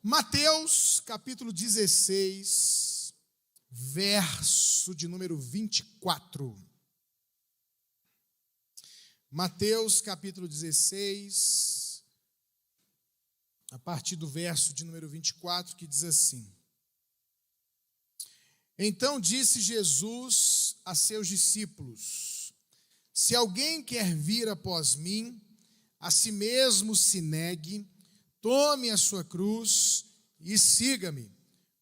Mateus, capítulo 16, verso de número 24. Mateus, capítulo 16, a partir do verso de número 24, que diz assim: Então disse Jesus a seus discípulos: Se alguém quer vir após mim, a si mesmo se negue, tome a sua cruz e siga-me.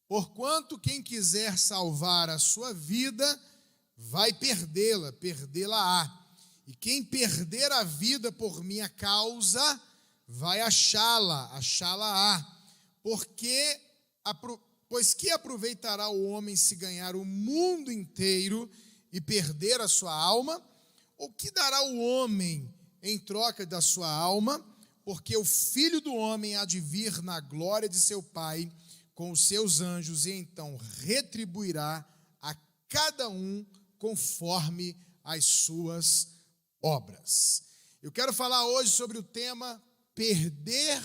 Porquanto quem quiser salvar a sua vida, vai perdê-la-á. E quem perder a vida por minha causa, vai achá-la-á. Pois que aproveitará o homem se ganhar o mundo inteiro e perder a sua alma? Ou que dará o homem em troca da sua alma? Porque o Filho do Homem há de vir na glória de seu Pai com os seus anjos, e então retribuirá a cada um conforme as suas obras. Eu quero falar hoje sobre o tema perder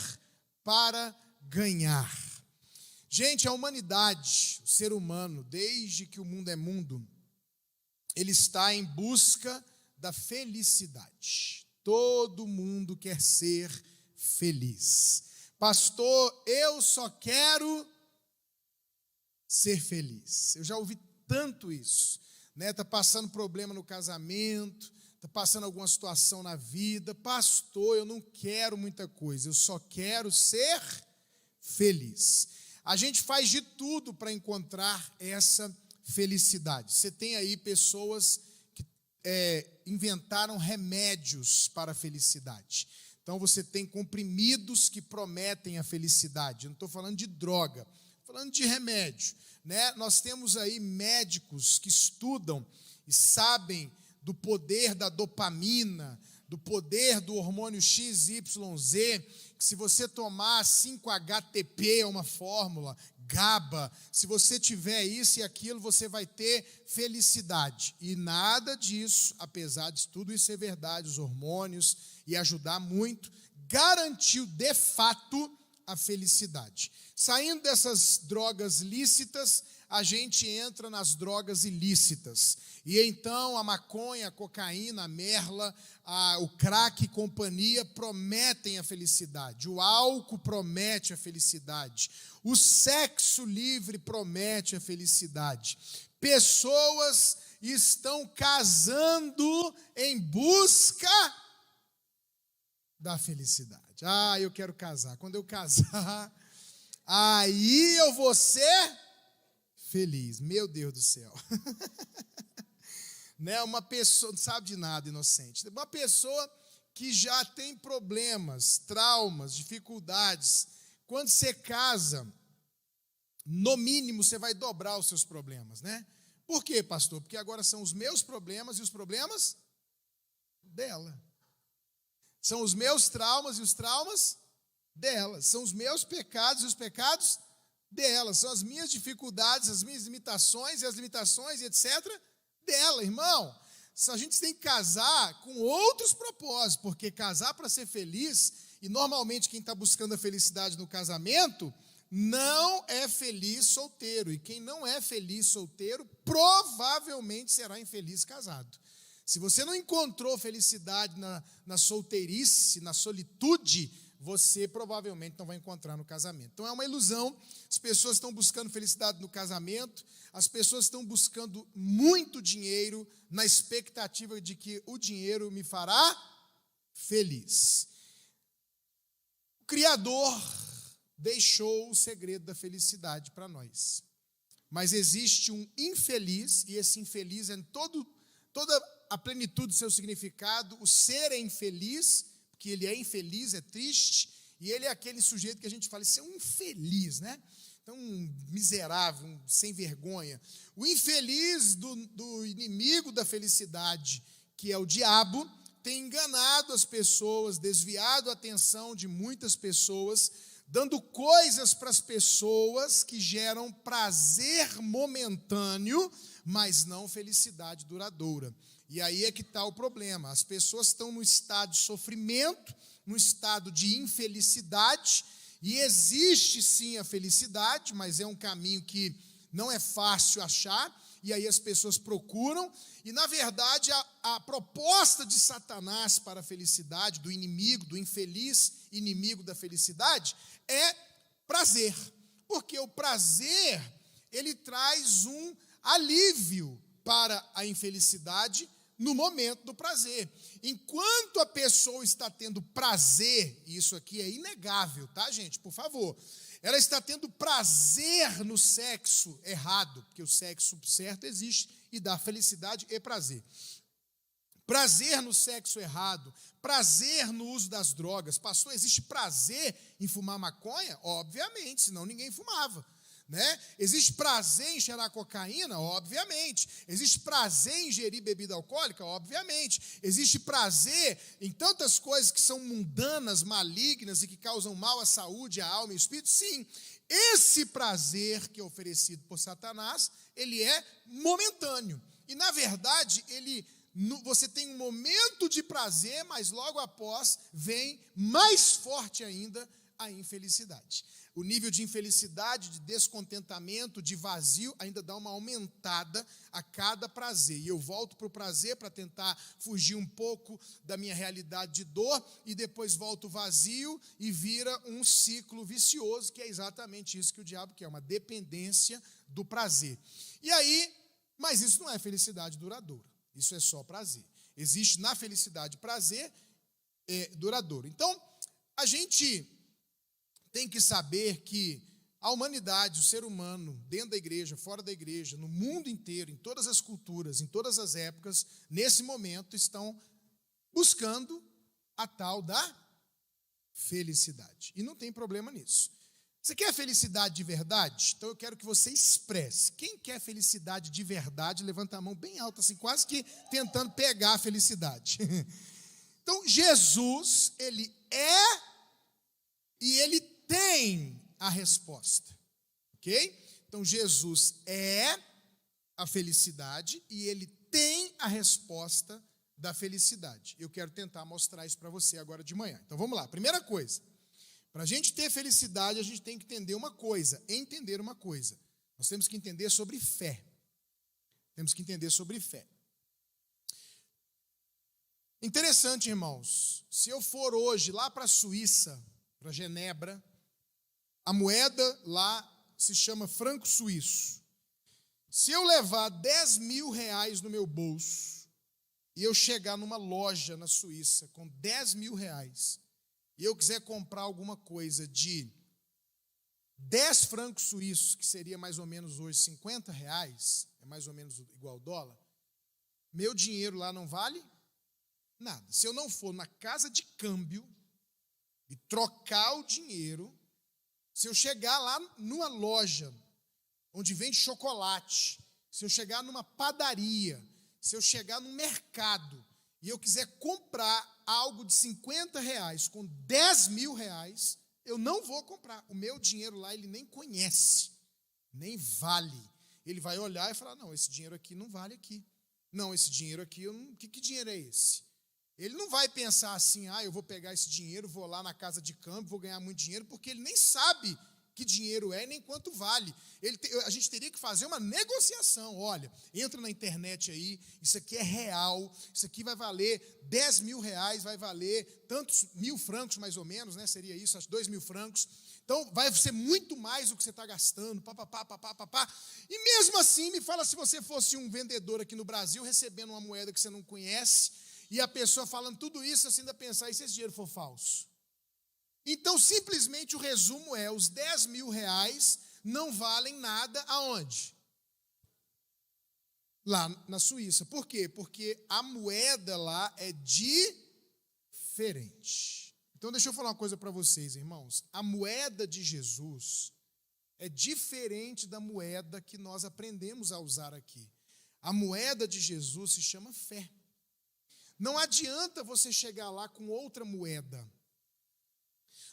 para ganhar. Gente, a humanidade, o ser humano, desde que o mundo é mundo, ele está em busca da felicidade. Todo mundo quer ser feliz. Pastor, eu só quero ser feliz. Eu já ouvi tanto isso, né? Tá passando problema no casamento, tá passando alguma situação na vida. Pastor, eu não quero muita coisa, eu só quero ser feliz. A gente faz de tudo para encontrar essa felicidade. Você tem aí pessoas que inventaram remédios para a felicidade. Então você tem comprimidos que prometem a felicidade. Eu não estou falando de droga, estou falando de remédio, né? Nós temos aí médicos que estudam e sabem do poder da dopamina, do poder do hormônio XYZ, que se você tomar 5-HTP, é uma fórmula, GABA, se você tiver isso e aquilo, você vai ter felicidade. E nada disso, apesar de tudo isso ser verdade, os hormônios e ajudar muito, garantiu de fato a felicidade. Saindo dessas drogas lícitas, a gente entra nas drogas ilícitas. E então a maconha, a cocaína, a merla, o crack e companhia prometem a felicidade. O álcool promete a felicidade. O sexo livre promete a felicidade. Pessoas estão casando em busca da felicidade. Eu quero casar. Quando eu casar, aí eu vou ser feliz. Meu Deus do céu. Né? Uma pessoa, não sabe de nada, inocente. Uma pessoa que já tem problemas, traumas, dificuldades. Quando você casa, no mínimo você vai dobrar os seus problemas, né? Por quê, pastor? Porque agora são os meus problemas e os problemas dela. São os meus traumas e os traumas dela. São os meus pecados e os pecados dela. São as minhas dificuldades, as minhas limitações e as limitações, etc., dela, irmão. A gente tem que casar com outros propósitos, porque casar para ser feliz, e normalmente quem está buscando a felicidade no casamento, não é feliz solteiro. E quem não é feliz solteiro, provavelmente será infeliz casado. Se você não encontrou felicidade na solteirice, na solitude, você provavelmente não vai encontrar no casamento. Então é uma ilusão. As pessoas estão buscando felicidade no casamento, as pessoas estão buscando muito dinheiro na expectativa de que o dinheiro me fará feliz. O Criador deixou o segredo da felicidade para nós. Mas existe um infeliz, e esse infeliz é em toda a plenitude do seu significado. O ser é infeliz, porque ele é infeliz, é triste, e ele é aquele sujeito que a gente fala, isso é um infeliz, né? Então, um miserável, um sem vergonha. O infeliz do inimigo da felicidade, que é o diabo, tem enganado as pessoas, desviado a atenção de muitas pessoas, dando coisas para as pessoas que geram prazer momentâneo, mas não felicidade duradoura. E aí é que está o problema. As pessoas estão no estado de sofrimento, no estado de infelicidade, E existe sim a felicidade, mas é um caminho que não é fácil achar, e aí as pessoas procuram, e na verdade a proposta de Satanás para a felicidade, do inimigo, do infeliz inimigo da felicidade, é prazer, porque o prazer, ele traz um alívio para a infelicidade no momento do prazer. Enquanto a pessoa está tendo prazer, e isso aqui é inegável, tá, gente? Por favor. Ela está tendo prazer no sexo errado, porque o sexo certo existe e dá felicidade e prazer. Prazer no sexo errado, prazer no uso das drogas. Pastor, existe prazer em fumar maconha? Obviamente, senão ninguém fumava. Né? Existe prazer em cheirar cocaína? Obviamente. Existe prazer em ingerir bebida alcoólica? Obviamente. Existe prazer em tantas coisas que são mundanas, malignas e que causam mal à saúde, à alma e ao espírito? Sim. Esse prazer que é oferecido por Satanás, ele é momentâneo. E, na verdade, você tem um momento de prazer, mas logo após vem mais forte ainda a infelicidade. O nível de infelicidade, de descontentamento, de vazio, ainda dá uma aumentada a cada prazer. E eu volto para o prazer para tentar fugir um pouco da minha realidade de dor, e depois volto vazio e vira um ciclo vicioso, que é exatamente isso que o diabo quer, uma dependência do prazer. E aí, mas isso não é felicidade duradoura, isso é só prazer. Existe na felicidade prazer duradouro. Então, a gente tem que saber que a humanidade, o ser humano, dentro da igreja, fora da igreja, no mundo inteiro, em todas as culturas, em todas as épocas, nesse momento, estão buscando a tal da felicidade. E não tem problema nisso. Você quer felicidade de verdade? Então eu quero que você expresse. Quem quer felicidade de verdade, levanta a mão bem alta, assim, quase que tentando pegar a felicidade. Então, Jesus, ele é e ele tem a resposta, ok? Então, Jesus é a felicidade e ele tem a resposta da felicidade. Eu quero tentar mostrar isso para você agora de manhã. Então, vamos lá. Primeira coisa, para a gente ter felicidade, a gente tem que entender uma coisa. Nós temos que entender sobre fé. Interessante, irmãos. Se eu for hoje lá para a Suíça, para Genebra, a moeda lá se chama franco suíço. Se eu levar 10 mil reais no meu bolso e eu chegar numa loja na Suíça com 10 mil reais e eu quiser comprar alguma coisa de 10 francos suíços, que seria mais ou menos hoje 50 reais, é mais ou menos igual ao dólar, meu dinheiro lá não vale nada. Se eu não for na casa de câmbio e trocar o dinheiro, se eu chegar lá numa loja onde vende chocolate, se eu chegar numa padaria, se eu chegar num mercado e eu quiser comprar algo de 50 reais com 10 mil reais, eu não vou comprar. O meu dinheiro lá ele nem conhece, nem vale. Ele vai olhar e falar, não, esse dinheiro aqui não vale aqui. Não, esse dinheiro aqui, que dinheiro é esse? Ele não vai pensar assim, eu vou pegar esse dinheiro, vou lá na casa de câmbio, vou ganhar muito dinheiro, porque ele nem sabe que dinheiro é, nem quanto vale. A gente teria que fazer uma negociação. Olha, entra na internet aí, isso aqui é real, isso aqui vai valer 10 mil reais, vai valer tantos mil francos mais ou menos, né? Seria isso, acho 2 mil francos. Então, vai ser muito mais do que você está gastando, E mesmo assim, me fala se você fosse um vendedor aqui no Brasil, recebendo uma moeda que você não conhece, e a pessoa falando tudo isso, assim, ainda pensar, e se esse dinheiro for falso? Então, simplesmente o resumo é, os 10 mil reais não valem nada aonde? Lá na Suíça. Por quê? Porque a moeda lá é diferente. Então, deixa eu falar uma coisa para vocês, irmãos. A moeda de Jesus é diferente da moeda que nós aprendemos a usar aqui. A moeda de Jesus se chama fé. Não adianta você chegar lá com outra moeda.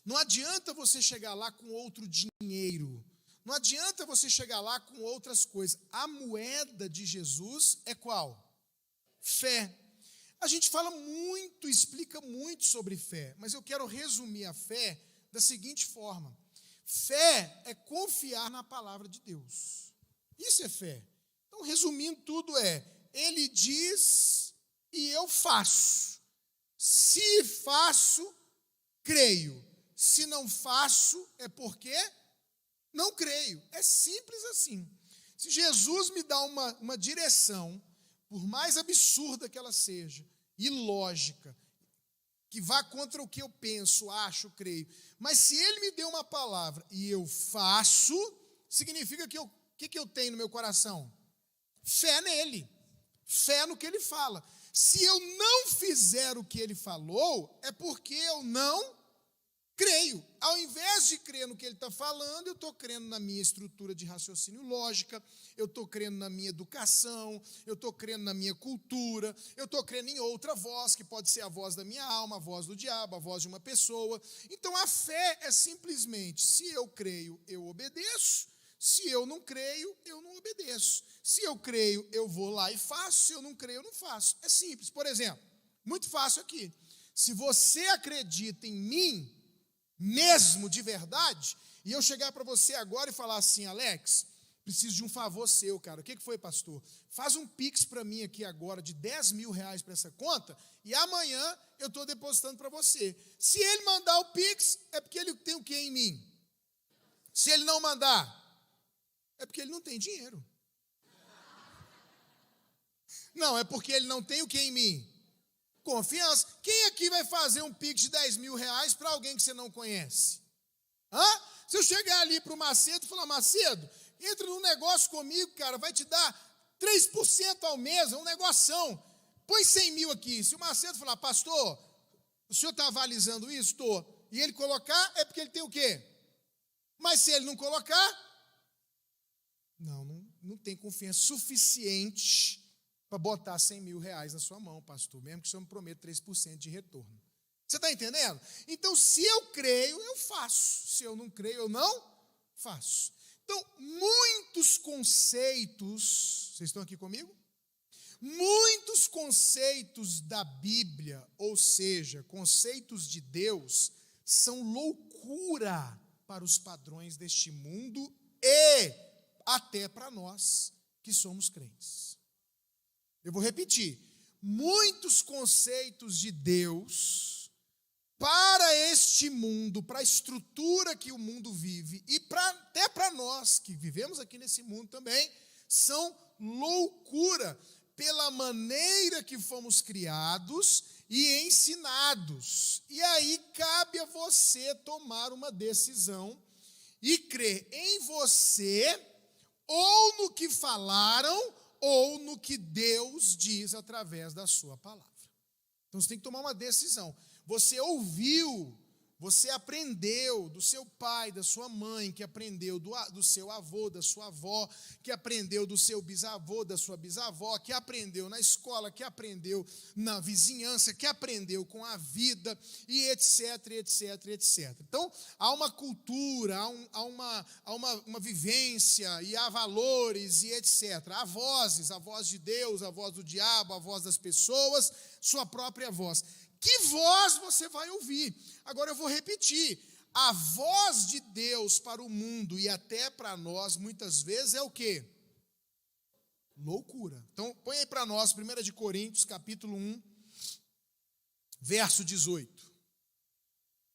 Não adianta você chegar lá com outro dinheiro. Não adianta você chegar lá com outras coisas. A moeda de Jesus é qual? Fé. A gente fala muito, explica muito sobre fé, mas eu quero resumir a fé da seguinte forma. Fé é confiar na palavra de Deus. Isso é fé. Então, resumindo tudo ele diz e eu faço. Se faço, creio. Se não faço, é porque não creio. É simples assim. Se Jesus me dá uma direção, por mais absurda que ela seja, ilógica, que vá contra o que eu penso, acho, creio, mas se ele me deu uma palavra e eu faço, significa que que eu tenho no meu coração? Fé nele, fé no que ele fala. Se eu não fizer o que ele falou, é porque eu não creio. Ao invés de crer no que ele está falando, eu estou crendo na minha estrutura de raciocínio lógica, eu estou crendo na minha educação, eu estou crendo na minha cultura, eu estou crendo em outra voz, que pode ser a voz da minha alma, a voz do diabo, a voz de uma pessoa. Então, a fé é simplesmente, se eu creio, eu obedeço. Se eu não creio, eu não obedeço. Se eu creio, eu vou lá e faço. Se eu não creio, eu não faço. É simples. Por exemplo, muito fácil aqui. Se você acredita em mim, mesmo de verdade, e eu chegar para você agora e falar assim, Alex, preciso de um favor seu, cara. O que foi, pastor? Faz um pix para mim aqui agora de R$10.000 para essa conta, e amanhã eu estou depositando para você. Se ele mandar o pix, é porque ele tem o que em mim? Se ele não mandar, é porque ele não tem dinheiro. Não, é porque ele não tem o que em mim? Confiança. Quem aqui vai fazer um pix de R$10.000 para alguém que você não conhece? Se eu chegar ali para o Macedo e falar, Macedo, entra num negócio comigo, cara, vai te dar 3% ao mês, é um negoção. Põe 100 mil aqui. Se o Macedo falar, pastor, o senhor está avalizando isso? Estou. E ele colocar, é porque ele tem o quê? Mas se ele não colocar, não tem confiança suficiente para botar R$100.000 na sua mão, pastor, mesmo que o senhor me prometa 3% de retorno. Você está entendendo? Então, se eu creio, eu faço. Se eu não creio, eu não faço. Então, muitos conceitos, vocês estão aqui comigo? Muitos conceitos da Bíblia, ou seja, conceitos de Deus, são loucura para os padrões deste mundo e até para nós que somos crentes. Eu vou repetir. Muitos conceitos de Deus para este mundo, para a estrutura que o mundo vive e até para nós que vivemos aqui nesse mundo também, são loucura pela maneira que fomos criados e ensinados. E aí cabe a você tomar uma decisão e crer em você ou no que falaram ou no que Deus diz através da sua palavra. Então você tem que tomar uma decisão. Você ouviu, você aprendeu do seu pai, da sua mãe, que aprendeu do seu avô, da sua avó, que aprendeu do seu bisavô, da sua bisavó, que aprendeu na escola, que aprendeu na vizinhança, que aprendeu com a vida, e etc, etc, etc. Então, há uma cultura, há uma vivência, e há valores, e etc. Há vozes, a voz de Deus, a voz do diabo, a voz das pessoas, sua própria voz. Que voz você vai ouvir? Agora eu vou repetir. A voz de Deus para o mundo e até para nós, muitas vezes, é o quê? Loucura. Então, põe aí para nós, 1 de Coríntios, capítulo 1, verso 18.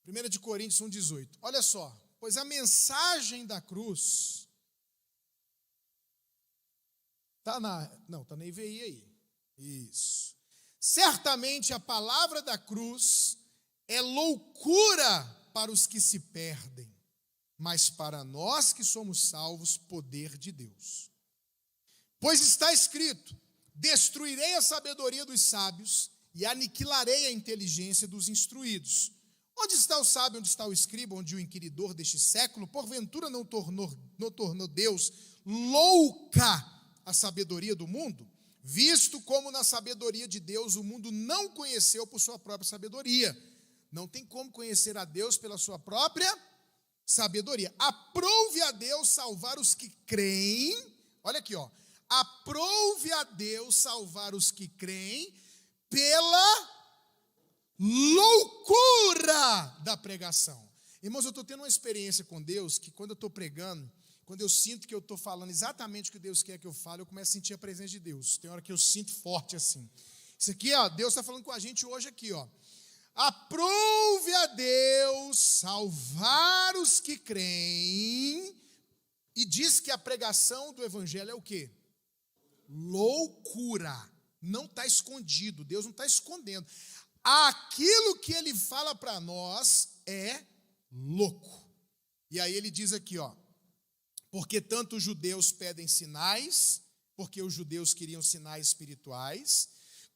1 de Coríntios 1, 18. Olha só. Pois a mensagem da cruz está na NVI aí. Isso. Certamente a palavra da cruz é loucura para os que se perdem, mas para nós que somos salvos, poder de Deus. Pois está escrito, destruirei a sabedoria dos sábios e aniquilarei a inteligência dos instruídos. Onde está o sábio, onde está o escriba, onde o inquiridor deste século, porventura não tornou Deus louca a sabedoria do mundo? Visto como na sabedoria de Deus o mundo não conheceu por sua própria sabedoria. Não tem como conhecer a Deus pela sua própria sabedoria. Aprove a Deus salvar os que creem. Olha aqui, ó. Aprove a Deus salvar os que creem pela loucura da pregação. Irmãos, eu estou tendo uma experiência com Deus que quando eu estou pregando, quando eu sinto que eu estou falando exatamente o que Deus quer que eu fale, eu começo a sentir a presença de Deus. Tem hora que eu sinto forte assim. Isso aqui, ó, Deus está falando com a gente hoje aqui, ó. Aprove a Deus salvar os que creem, e diz que a pregação do evangelho é o quê? Loucura. Não está escondido, Deus não está escondendo. Aquilo que ele fala para nós é louco. E aí ele diz aqui, ó, porque tanto os judeus pedem sinais, porque os judeus queriam sinais espirituais,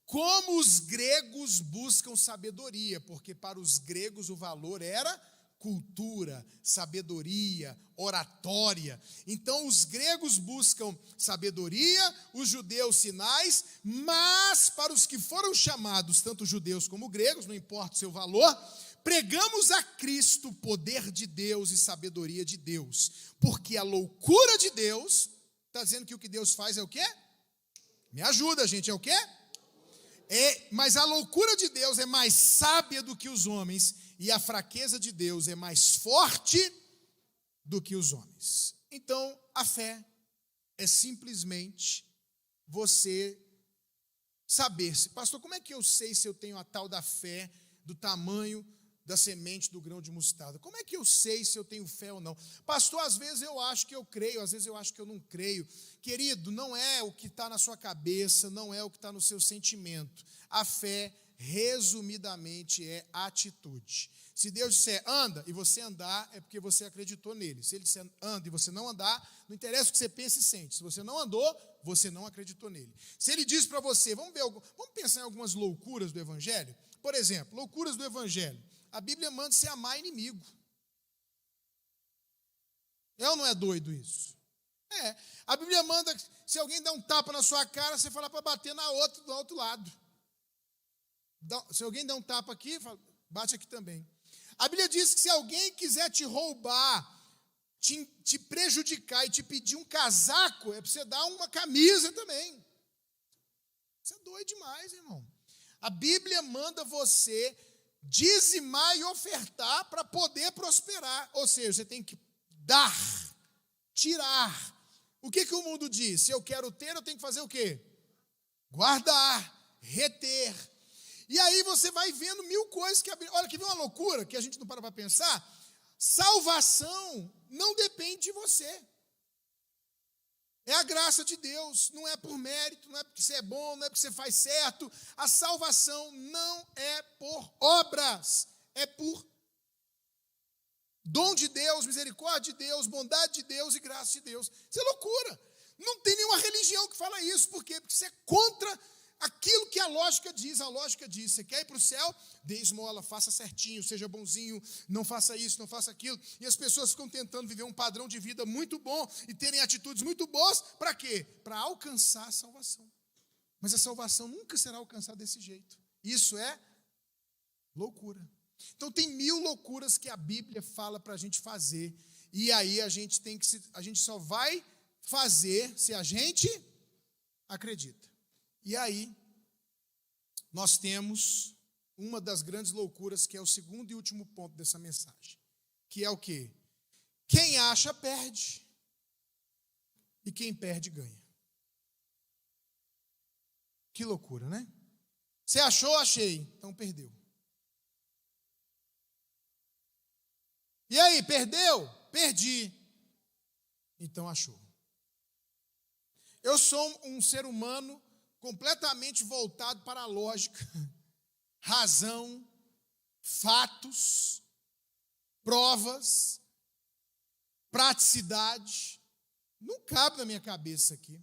como os gregos buscam sabedoria, porque para os gregos o valor era cultura, sabedoria, oratória. Então os gregos buscam sabedoria, os judeus sinais, mas para os que foram chamados, tanto judeus como gregos, não importa o seu valor, pregamos a Cristo, poder de Deus e sabedoria de Deus, porque a loucura de Deus, está dizendo que o que Deus faz é o quê? Me ajuda, gente, é o quê? Mas a loucura de Deus é mais sábia do que os homens, e a fraqueza de Deus é mais forte do que os homens. Então, a fé é simplesmente você saber, pastor, como é que eu sei se eu tenho a tal da fé do tamanho da semente do grão de mostarda? Como é que eu sei se eu tenho fé ou não? Pastor, às vezes eu acho que eu creio, às vezes eu acho que eu não creio. Querido, não é o que está na sua cabeça, não é o que está no seu sentimento. A fé, resumidamente, é atitude. Se Deus disser anda e você andar, é porque você acreditou nele. Se ele disser anda e você não andar, não interessa o que você pensa e sente. Se você não andou, você não acreditou nele. Se ele diz para você, vamos pensar em algumas loucuras do evangelho? Por exemplo, loucuras do evangelho. A Bíblia manda você amar inimigo. É ou não é doido isso? É. A Bíblia manda, se alguém dá um tapa na sua cara, você fala para bater do outro lado. Se alguém dá um tapa aqui, bate aqui também. A Bíblia diz que se alguém quiser te roubar, te prejudicar e te pedir um casaco, é para você dar uma camisa também. Isso é doido demais, irmão. A Bíblia manda você dizimar e ofertar para poder prosperar. Ou seja, você tem que dar, tirar. O que o mundo diz? Se eu quero ter, eu tenho que fazer o quê? Guardar, reter. E aí você vai vendo mil coisas que a Bíblia... Olha, que vem uma loucura que a gente não para pensar. Salvação não depende de você. É a graça de Deus, não é por mérito, não é porque você é bom, não é porque você faz certo. A salvação não é por obras, é por dom de Deus, misericórdia de Deus, bondade de Deus e graça de Deus. Isso é loucura. Não tem nenhuma religião que fala isso. Por quê? Porque isso é contra aquilo que a lógica diz. A lógica diz, você quer ir para o céu? Dê esmola, faça certinho, seja bonzinho, não faça isso, não faça aquilo. E as pessoas ficam tentando viver um padrão de vida muito bom e terem atitudes muito boas. Para quê? Para alcançar a salvação. Mas a salvação nunca será alcançada desse jeito. Isso é loucura. Então tem mil loucuras que a Bíblia fala para a gente fazer. E aí a gente só vai fazer se a gente acredita. E aí, nós temos uma das grandes loucuras, que é o segundo e último ponto dessa mensagem, que é o quê? Quem acha, perde, e quem perde, ganha. Que loucura, né? Você achou, achei, então perdeu. E aí, perdeu? Perdi, então achou. Eu sou um ser humano completamente voltado para a lógica, razão, fatos, provas, praticidade. Não cabe na minha cabeça aqui,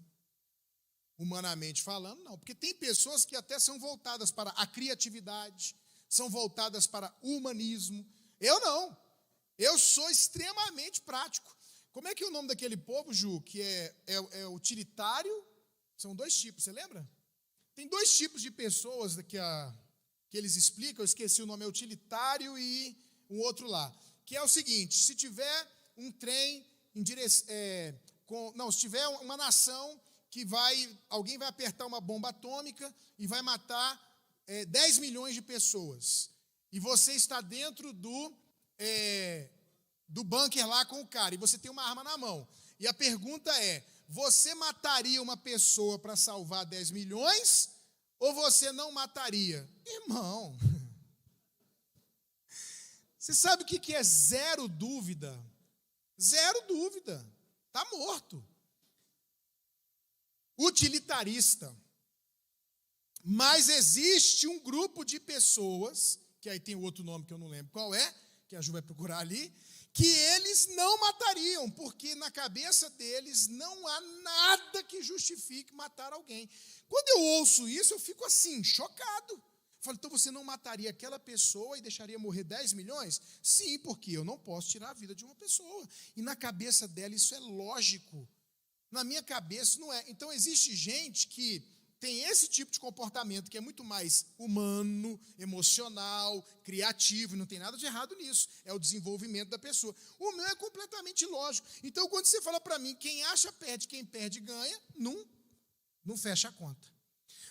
humanamente falando, não. Porque tem pessoas que até são voltadas para a criatividade, são voltadas para o humanismo. Eu não. Eu sou extremamente prático. Como é que é o nome daquele povo, Ju, que é utilitário? São dois tipos, você lembra? Tem dois tipos de pessoas que eles explicam, eu esqueci o nome, é utilitário e um outro lá. Que é o seguinte, se tiver um trem se tiver uma nação que alguém vai apertar uma bomba atômica e vai matar 10 milhões de pessoas. E você está dentro do bunker lá com o cara, e você tem uma arma na mão. E a pergunta é, você mataria uma pessoa para salvar 10 milhões ou você não mataria? Irmão, você sabe o que é zero dúvida? Zero dúvida. Está morto. Utilitarista. Mas existe um grupo de pessoas, que aí tem outro nome que eu não lembro qual é, que a Ju vai procurar ali, que eles não matariam, porque na cabeça deles não há nada que justifique matar alguém. Quando eu ouço isso, eu fico assim, chocado. Eu falo, então você não mataria aquela pessoa e deixaria morrer 10 milhões? Sim, porque eu não posso tirar a vida de uma pessoa. E na cabeça dela isso é lógico. Na minha cabeça não é. Então existe gente que tem esse tipo de comportamento que é muito mais humano, emocional, criativo, e não tem nada de errado nisso, é o desenvolvimento da pessoa. O meu é completamente lógico. Então, quando você fala para mim, quem acha perde, quem perde ganha, não fecha a conta.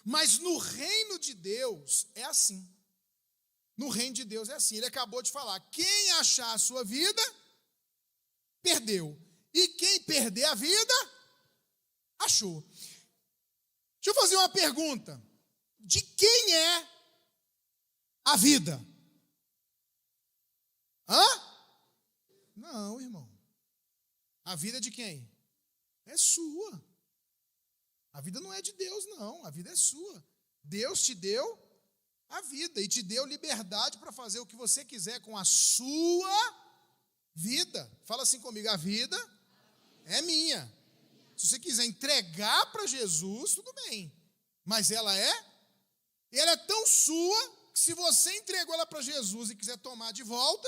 Mas no reino de Deus é assim. No reino de Deus é assim. Ele acabou de falar, quem achar a sua vida, perdeu. E quem perder a vida, achou. Deixa eu fazer uma pergunta. De quem é a vida? Hã? Não, irmão. A vida é de quem? É sua. A vida não é de Deus, não. A vida é sua. Deus te deu a vida e te deu liberdade para fazer o que você quiser com a sua vida. Fala assim comigo, a vida é minha. Se você quiser entregar para Jesus, tudo bem. Mas ela é tão sua, que se você entregou ela para Jesus e quiser tomar de volta,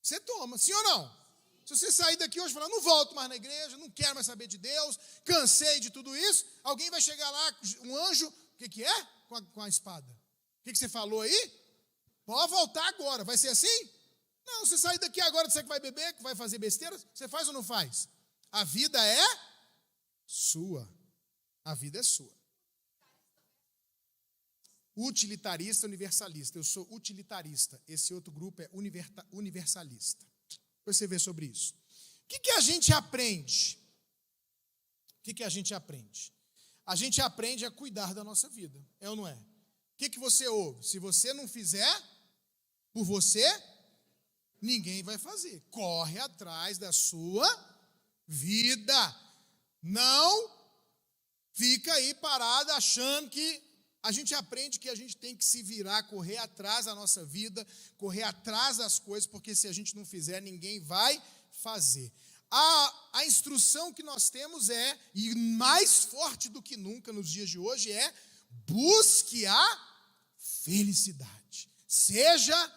você toma. Sim ou não? Se você sair daqui hoje e falar, não volto mais na igreja, não quero mais saber de Deus, cansei de tudo isso, alguém vai chegar lá, um anjo, o que é? Com a espada. O que você falou aí? Pode voltar agora. Vai ser assim? Não, você sair daqui agora, você que vai beber, que vai fazer besteira, você faz ou não faz? A vida é sua. A vida é sua. Utilitarista, universalista. Eu sou utilitarista. Esse outro grupo é universalista. Depois você vê sobre isso. O que a gente aprende? O que a gente aprende? A gente aprende a cuidar da nossa vida. É ou não é? O que você ouve? Se você não fizer por você, ninguém vai fazer. Corre atrás da sua vida. Não fica aí parado achando que a gente aprende que a gente tem que se virar, correr atrás da nossa vida, correr atrás das coisas, porque se a gente não fizer, ninguém vai fazer. A instrução que nós temos é, e mais forte do que nunca nos dias de hoje, é busque a felicidade. Seja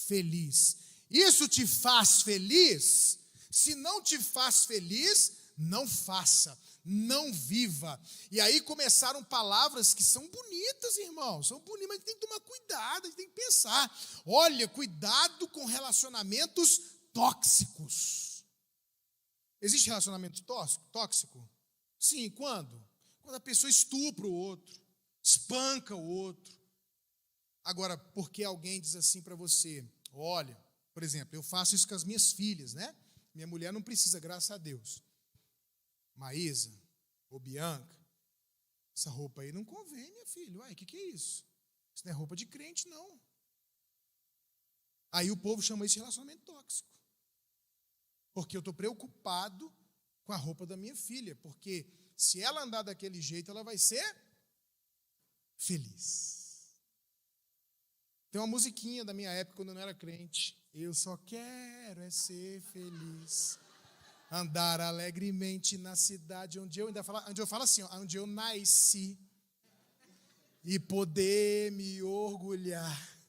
feliz. Isso te faz feliz? Se não te faz feliz, não faça, não viva. E aí começaram palavras que são bonitas, irmão, são bonitas, mas tem que tomar cuidado, a gente tem que pensar. Olha, cuidado com relacionamentos tóxicos. Existe relacionamento tóxico? Sim, quando? Quando a pessoa estupra o outro, espanca o outro. Agora, porque alguém diz assim para você, olha, por exemplo, eu faço isso com as minhas filhas, né? Minha mulher não precisa, graças a Deus. Maísa, ou Bianca, essa roupa aí não convém, minha filha. Uai, o que é isso? Isso não é roupa de crente, não. Aí o povo chama isso de relacionamento tóxico. Porque eu estou preocupado com a roupa da minha filha. Porque se ela andar daquele jeito, ela vai ser feliz. Tem uma musiquinha da minha época, quando eu não era crente. Eu só quero é ser feliz. Andar alegremente na cidade onde eu falo assim, onde eu nasci. E poder me orgulhar.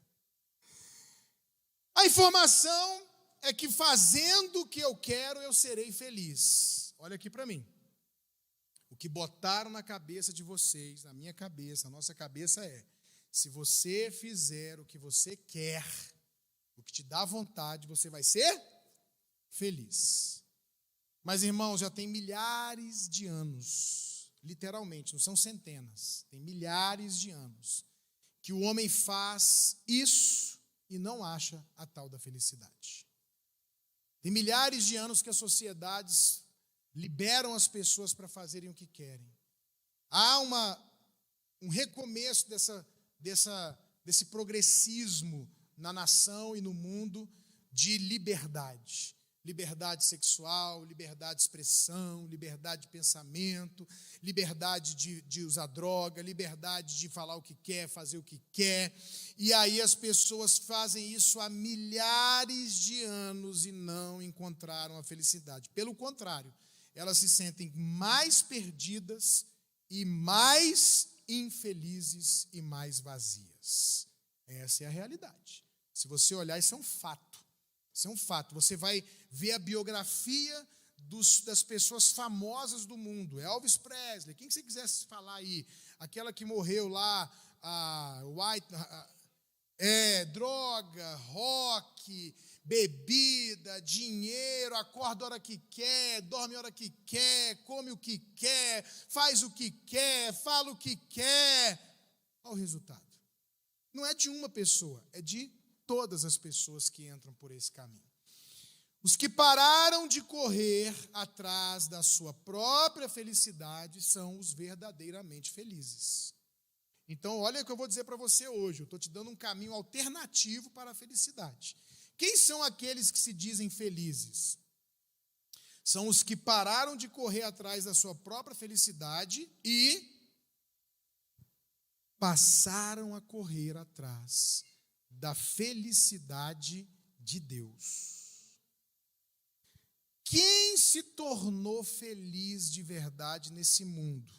A informação é que fazendo o que eu quero, eu serei feliz. Olha aqui para mim. O que botaram na cabeça de vocês, na minha cabeça, na nossa cabeça é, se você fizer o que você quer, o que te dá vontade, você vai ser feliz. Mas, irmãos, já tem milhares de anos, literalmente, não são centenas, tem milhares de anos, que o homem faz isso e não acha a tal da felicidade. Tem milhares de anos que as sociedades liberam as pessoas para fazerem o que querem. Há um recomeço desse progressismo na nação e no mundo de liberdade. Liberdade sexual, liberdade de expressão, liberdade de pensamento, liberdade de usar droga, liberdade de falar o que quer, fazer o que quer. E aí as pessoas fazem isso há milhares de anos e não encontraram a felicidade. Pelo contrário, elas se sentem mais perdidas e mais infelizes e mais vazias. Essa é a realidade. Se você olhar, isso é um fato. Isso é um fato. Você vai ver a biografia das pessoas famosas do mundo. Elvis Presley, quem que você quisesse falar aí? Aquela que morreu lá, droga, rock, bebida, dinheiro, acorda a hora que quer, dorme a hora que quer, come o que quer, faz o que quer, fala o que quer. Olha o resultado. Não é de uma pessoa, é de todas as pessoas que entram por esse caminho. Os que pararam de correr atrás da sua própria felicidade são os verdadeiramente felizes. Então, olha o que eu vou dizer para você hoje. Eu estou te dando um caminho alternativo para a felicidade. Quem são aqueles que se dizem felizes? São os que pararam de correr atrás da sua própria felicidade e passaram a correr atrás da felicidade de Deus. Quem se tornou feliz de verdade nesse mundo?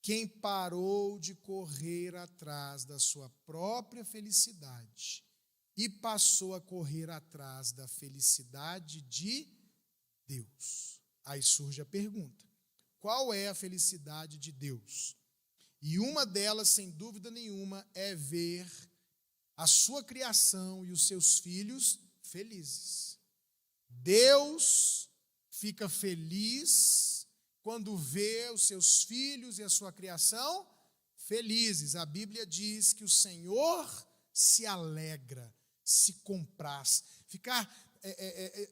Quem parou de correr atrás da sua própria felicidade e passou a correr atrás da felicidade de Deus. Aí surge a pergunta: qual é a felicidade de Deus? E uma delas, sem dúvida nenhuma, é ver a sua criação e os seus filhos felizes. Deus fica feliz quando vê os seus filhos e a sua criação felizes. A Bíblia diz que o Senhor se alegra, se compraz.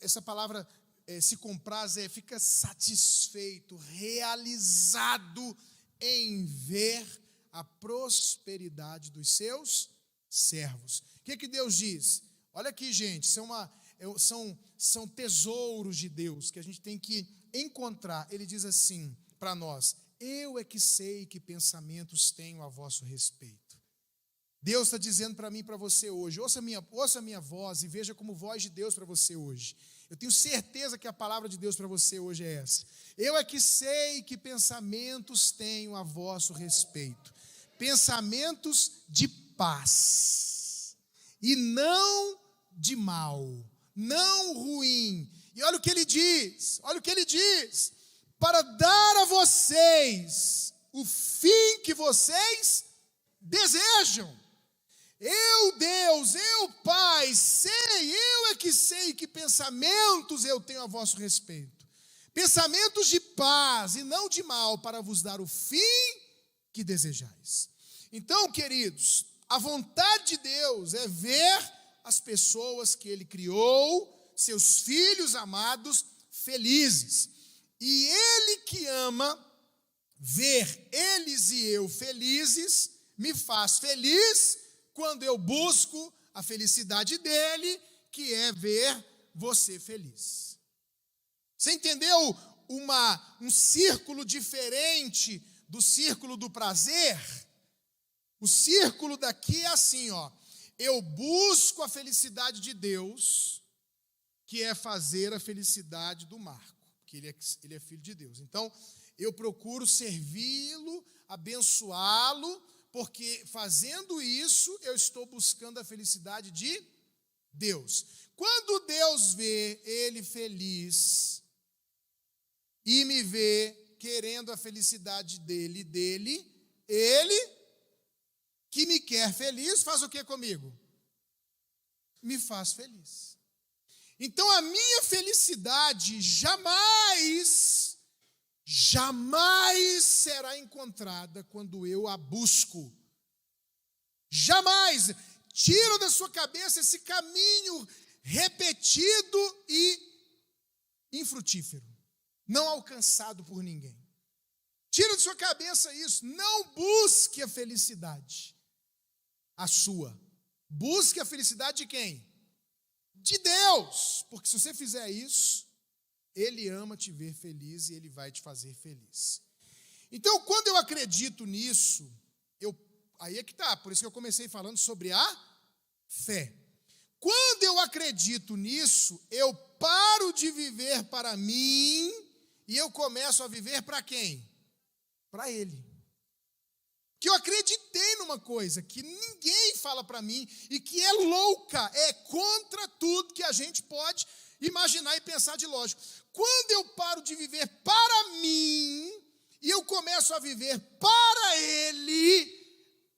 Essa palavra se compraz fica satisfeito, realizado em ver a prosperidade dos seus servos. O que Deus diz? Olha aqui, gente, são tesouros de Deus que a gente tem que encontrar. Ele diz assim para nós: eu é que sei que pensamentos tenho a vosso respeito. Deus está dizendo para mim e para você hoje. Ouça a minha voz e veja como voz de Deus para você hoje. Eu tenho certeza que a palavra de Deus para você hoje é essa. Eu é que sei que pensamentos tenho a vosso respeito. Pensamentos de paz e não de mal, não ruim. E olha o que ele diz, para dar a vocês o fim que vocês desejam. Eu, Deus, eu, Pai, eu é que sei que pensamentos eu tenho a vosso respeito. Pensamentos de paz e não de mal, para vos dar o fim que desejais. Então, queridos, a vontade de Deus é ver as pessoas que Ele criou, seus filhos amados, felizes. E Ele que ama ver eles e eu felizes, me faz feliz quando eu busco a felicidade dele, que é ver você feliz. Você entendeu um círculo diferente do círculo do prazer? O círculo daqui é assim, ó. Eu busco a felicidade de Deus, que é fazer a felicidade do Marco, que ele é filho de Deus. Então, eu procuro servi-lo, abençoá-lo, porque fazendo isso, eu estou buscando a felicidade de Deus. Quando Deus vê ele feliz e me vê querendo a felicidade dele, ele que me quer feliz, faz o que comigo? Me faz feliz. Então a minha felicidade jamais será encontrada quando eu a busco. Jamais. Tira da sua cabeça esse caminho repetido e infrutífero, não alcançado por ninguém. Tira de sua cabeça isso. Não busque a felicidade, a sua. Busque a felicidade de quem? De Deus. Porque se você fizer isso, Ele ama te ver feliz e Ele vai te fazer feliz. Então, quando eu acredito nisso, aí é que está, por isso que eu comecei falando sobre a fé. Quando eu acredito nisso, eu paro de viver para mim e eu começo a viver para quem? Para Ele. Que eu acreditei numa coisa que ninguém fala para mim e que é louca, é contra tudo que a gente pode imaginar e pensar de lógico. Quando eu paro de viver para mim e eu começo a viver para Ele,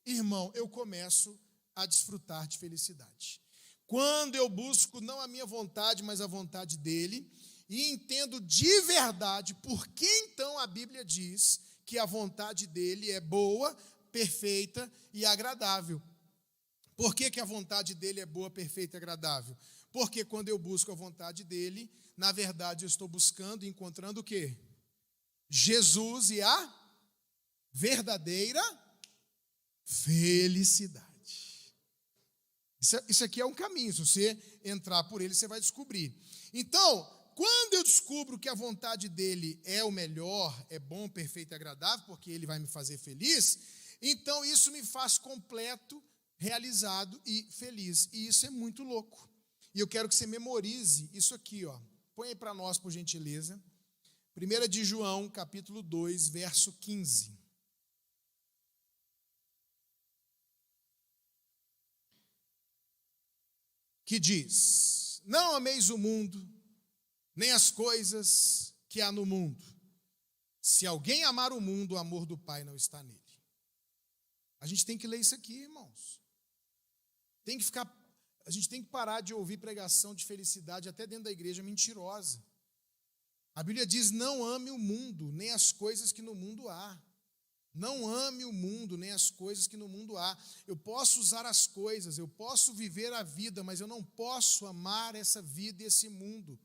irmão, eu começo a desfrutar de felicidade. Quando eu busco não a minha vontade, mas a vontade dEle, e entendo de verdade por que então a Bíblia diz que a vontade dEle é boa, perfeita e agradável. Por que a vontade dEle é boa, perfeita e agradável? Porque quando eu busco a vontade dEle, na verdade eu estou buscando e encontrando o quê? Jesus e a verdadeira felicidade. Isso aqui é um caminho, se você entrar por ele, você vai descobrir. Então, quando eu descubro que a vontade dele é o melhor, é bom, perfeito e agradável, porque ele vai me fazer feliz, então isso me faz completo, realizado e feliz. E isso é muito louco. E eu quero que você memorize isso aqui, ó. Põe aí para nós, por gentileza. 1 de João, capítulo 2, verso 15. Que diz: não ameis o mundo, nem as coisas que há no mundo. Se alguém amar o mundo, o amor do Pai não está nele. A gente tem que ler isso aqui, irmãos. A gente tem que parar de ouvir pregação de felicidade até dentro da igreja mentirosa. A Bíblia diz: não ame o mundo, nem as coisas que no mundo há. Não ame o mundo, nem as coisas que no mundo há. Eu posso usar as coisas, eu posso viver a vida, mas eu não posso amar essa vida e esse mundo.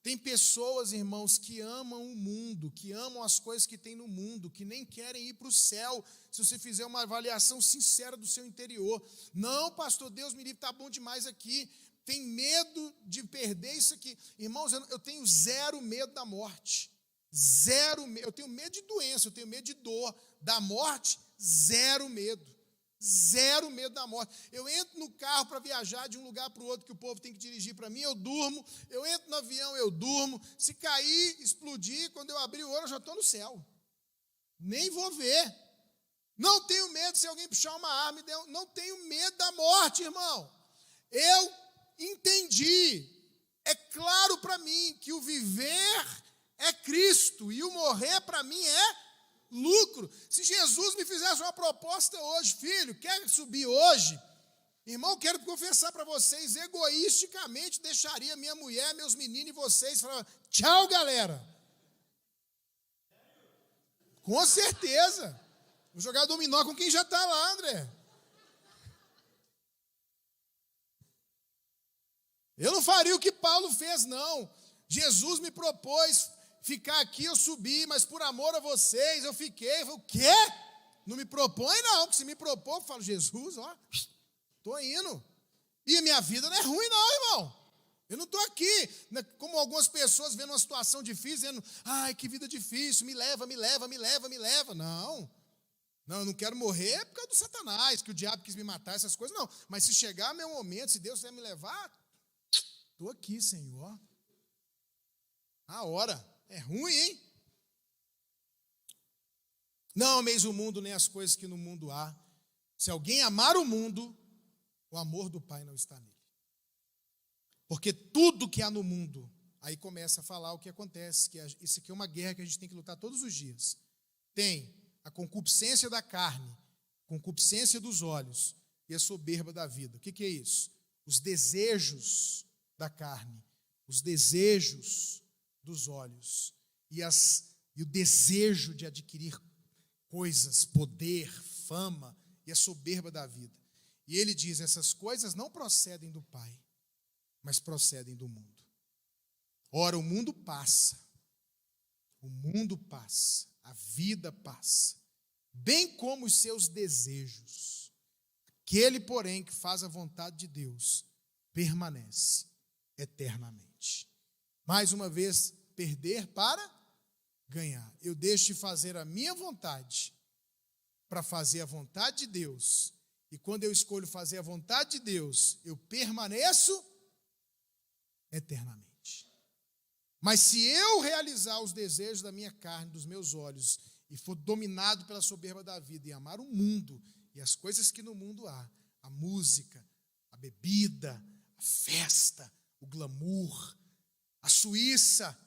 Tem pessoas, irmãos, que amam o mundo, que amam as coisas que tem no mundo, que nem querem ir para o céu, se você fizer uma avaliação sincera do seu interior. Não, pastor, Deus me livre, está bom demais aqui. Tem medo de perder isso aqui. Irmãos, eu tenho zero medo da morte. Zero medo. Eu tenho medo de doença, eu tenho medo de dor. Da morte, zero medo. Zero medo da morte. Eu entro no carro para viajar de um lugar para o outro que o povo tem que dirigir para mim, eu durmo. Eu entro no avião, eu durmo. Se cair, explodir, quando eu abrir o olho, eu já estou no céu. Nem vou ver. Não tenho medo se alguém puxar uma arma. Não tenho medo da morte, irmão. Eu entendi. É claro para mim que o viver é Cristo e o morrer para mim é lucro. Se Jesus me fizesse uma proposta hoje: filho, quer subir hoje? Irmão, quero confessar para vocês, egoisticamente deixaria minha mulher, meus meninos e vocês, falava: tchau, galera. Com certeza. Vou jogar dominó com quem já está lá, André. Eu não faria o que Paulo fez, não. Jesus me propôs ficar aqui, eu subi, mas por amor a vocês, eu fiquei. Eu falei: o quê? Não me propõe, não, porque se me propor, eu falo: Jesus, ó, estou indo. E a minha vida não é ruim, não, irmão. Eu não estou aqui, como algumas pessoas vendo uma situação difícil, dizendo: ai, que vida difícil, me leva, me leva, me leva, me leva. Não, eu não quero morrer por causa do Satanás, que o diabo quis me matar, essas coisas, não. Mas se chegar meu momento, se Deus quiser me levar, estou aqui, Senhor. A hora. É ruim, hein? Não ameis o mundo, nem as coisas que no mundo há. Se alguém amar o mundo, o amor do Pai não está nele. Porque tudo que há no mundo, aí começa a falar o que acontece, que isso aqui é uma guerra que a gente tem que lutar todos os dias. Tem a concupiscência da carne, a concupiscência dos olhos e a soberba da vida. O que é isso? Os desejos da carne, os desejos dos olhos e o desejo de adquirir coisas, poder, fama e a soberba da vida. E ele diz: essas coisas não procedem do Pai, mas procedem do mundo. Ora, o mundo passa, a vida passa, bem como os seus desejos. Aquele, porém, que faz a vontade de Deus, permanece eternamente. Mais uma vez, perder para ganhar. Eu deixo de fazer a minha vontade para fazer a vontade de Deus. E quando eu escolho fazer a vontade de Deus, eu permaneço eternamente. Mas se eu realizar os desejos da minha carne, dos meus olhos, e for dominado pela soberba da vida, e amar o mundo e as coisas que no mundo há, a música, a bebida, a festa, o glamour, a Suíça,